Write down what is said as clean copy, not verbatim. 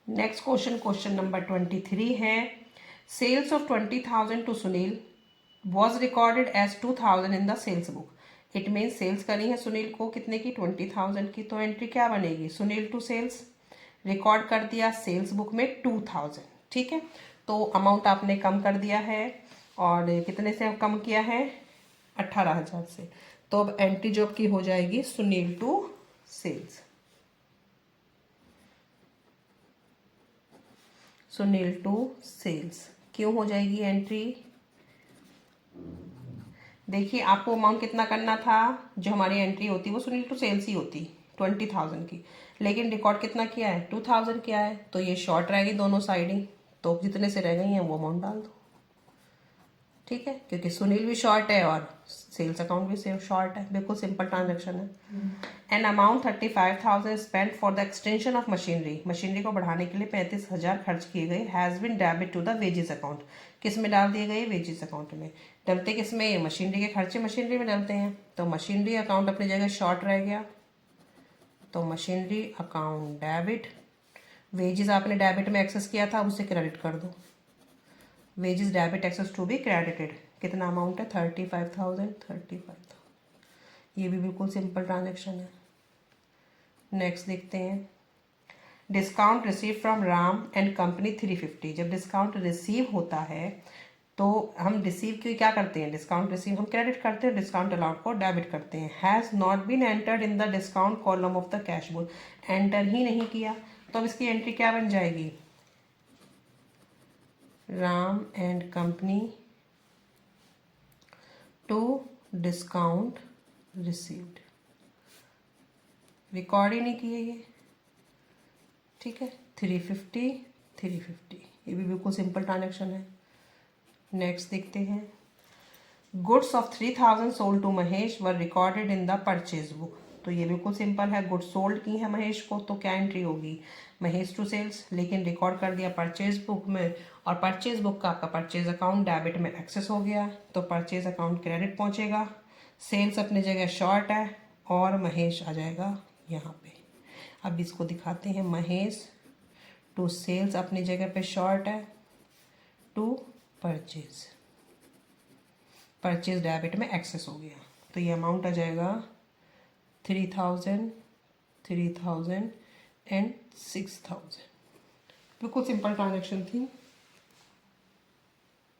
Next question, question number 23 है, sales of 20,000 to Sunil was recorded as 2,000 in the sales book. It mean sales करी है सुनील को कितने की, 20,000 की। तो एंट्री क्या बनेगी, सुनील टू सेल्स, रिकॉर्ड कर दिया सेल्स बुक में 2,000, ठीक है। तो अमाउंट आपने कम कर दिया है, और कितने से कम किया है, 18,000 से। तो अब एंट्री जो आपकी हो जाएगी Sunil to sales, Sunil to sales क्यों हो जाएगी एंट्री। देखिए आपको अमाउंट कितना करना था, जो हमारी एंट्री होती वो सुनील टू सेल्स ही होती 20,000 की, लेकिन रिकॉर्ड कितना किया है, 2,000 किया है। तो ये शॉर्ट रह गई दोनों साइड ही, तो जितने से रह गई हैं वो अमाउंट डाल दो, ठीक है, क्योंकि सुनील भी शॉर्ट है और सेल्स अकाउंट भी सेम शॉर्ट है, बिल्कुल सिंपल ट्रांजेक्शन है। An amount 35,000 spend for the extension of machinery, machinery को बढ़ाने के लिए 35,000 खर्च किए गए, has been debit to the wages account, किस में डाल दिए गए, वेजेस अकाउंट में। डलते किस में, मशीनरी के खर्चे मशीनरी में डलते हैं, तो मशीनरी अकाउंट अपनी जगह शॉर्ट रह गया, तो मशीनरी अकाउंट डेबिट, वेजेस आपने डेबिट में एक्सेस किया था, उसे क्रेडिट कर दो, wages debit excess to be credited. कितना अमाउंट है, 35,000, 35,000। ये भी बिल्कुल सिंपल ट्रांजेक्शन है। नेक्स्ट देखते हैं, discount receive from Ram and company 350। जब डिस्काउंट रिसीव होता है तो हम रिसीव की क्या करते हैं, डिस्काउंट रिसीव हम क्रेडिट करते हैं, डिस्काउंट अलाउड को डेबिट करते हैं। Has not been entered in the discount column of the cash book, enter ही नहीं किया, तो अब इसकी एंट्री क्या बन जाएगी, Ram and company to discount received, record ही नहीं किए ये, ठीक है। 350, 350, ये भी बिल्कुल सिंपल ट्रांजेक्शन है। नेक्स्ट देखते हैं, goods of 3,000 sold to Mahesh were recorded in the purchase book. तो ये बिल्कुल सिंपल है, गुड्स सोल्ड की है महेश को, तो क्या एंट्री होगी, महेश टू सेल्स, लेकिन रिकॉर्ड कर दिया परचेज बुक में, और परचेज बुक का आपका परचेज अकाउंट डेबिट में एक्सेस हो गया, तो परचेज अकाउंट क्रेडिट पहुंचेगा, सेल्स अपनी जगह शॉर्ट है, और महेश आ जाएगा यहाँ पे। अब इसको दिखाते हैं, महेश टू सेल्स अपनी जगह पे शॉर्ट है, टू परचेज, परचेज डेबिट में एक्सेस हो गया, तो ये अमाउंट आ जाएगा 3,000, 3,000 एंड 6,000। बिल्कुल सिंपल ट्रांजेक्शन थी।